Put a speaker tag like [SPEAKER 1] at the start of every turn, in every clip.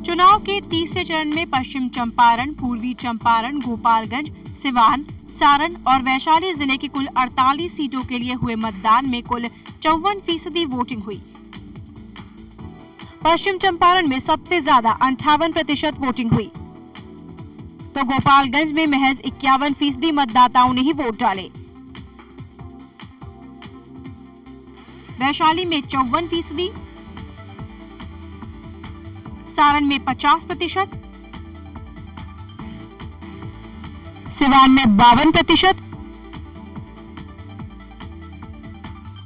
[SPEAKER 1] चुनाव के तीसरे चरण में पश्चिम चंपारण, पूर्वी चंपारण, गोपालगंज, सिवान, सारण और वैशाली जिले की कुल 48 सीटों के लिए हुए मतदान में कुल 54% वोटिंग हुई। पश्चिम चंपारण में सबसे ज्यादा 58% वोटिंग हुई, तो गोपालगंज में महज 51% मतदाताओं ने ही वोट डाले। वैशाली में 54%, सारण में 50%, सिवान में 52%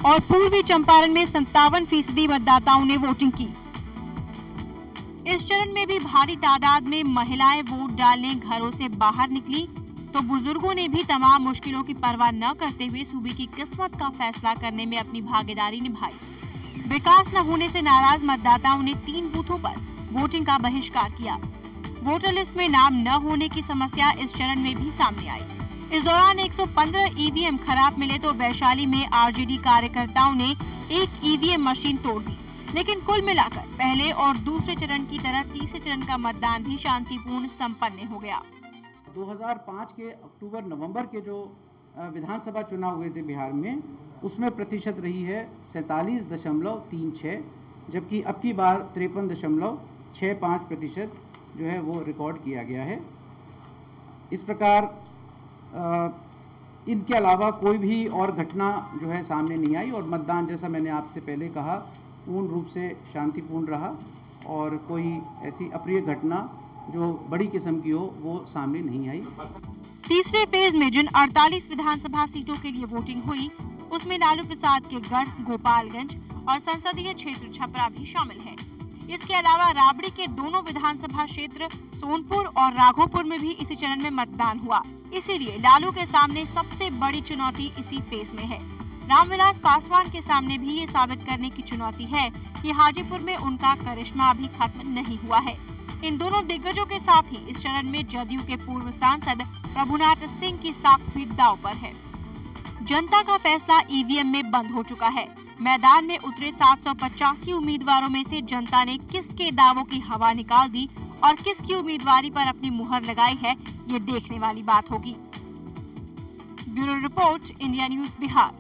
[SPEAKER 1] और पूर्वी चंपारण में 57% मतदाताओं ने वोटिंग की। इस चरण में भी भारी तादाद में महिलाएं वोट डालने घरों से बाहर निकली, तो बुजुर्गों ने भी तमाम मुश्किलों की परवाह न करते हुए सूबे की किस्मत का फैसला करने में अपनी भागीदारी निभाई। विकास न होने से नाराज मतदाताओं ने 3 बूथों पर वोटिंग का बहिष्कार किया। वोटर लिस्ट में नाम न होने की समस्या इस चरण में भी सामने आई। इस दौरान 115 ईवीएम खराब मिले, तो वैशाली में आरजेडी कार्यकर्ताओं ने एक ईवीएम मशीन तोड़ दी। लेकिन कुल मिलाकर पहले और दूसरे चरण की तरह तीसरे चरण का मतदान भी शांतिपूर्ण संपन्न हो गया।
[SPEAKER 2] 2005 के अक्टूबर-नवंबर के जो विधानसभा चुनाव हुए थे बिहार में, उसमें प्रतिशत रही है 47.36, जबकि अब की बार 53.65% जो है वो रिकॉर्ड किया गया है। इस प्रकार इनके अलावा कोई भी और घटना जो है सामने नहीं आई और मतदान, जैसा मैंने आपसे पहले कहा, पूर्ण रूप से शांतिपूर्ण रहा और कोई ऐसी अप्रिय घटना जो बड़ी किस्म की हो वो सामने नहीं आई।
[SPEAKER 1] तीसरे फेज में जिन 48 विधानसभा सीटों के लिए वोटिंग हुई, उसमें लालू प्रसाद के गढ़, गोपालगंज और संसदीय क्षेत्र छपरा भी शामिल है। इसके अलावा राबड़ी के दोनों विधानसभा क्षेत्र सोनपुर और राघोपुर में भी इसी चरण में मतदान हुआ। इसीलिए लालू के सामने सबसे बड़ी चुनौती इसी फेज में है। रामविलास पासवान के सामने भी ये साबित करने की चुनौती है कि हाजीपुर में उनका करिश्मा अभी खत्म नहीं हुआ है। इन दोनों दिग्गजों के साथ ही इस चरण में जदयू के पूर्व सांसद प्रभुनाथ सिंह की साख भी दांव पर है। जनता का फैसला ईवीएम में बंद हो चुका है। मैदान में उतरे 785 उम्मीदवारों में से जनता ने किसके दावों की हवा निकाल दी और किसकी उम्मीदवारी पर अपनी मुहर लगाई है, ये देखने वाली बात होगी। Bureau report, India news Bihar.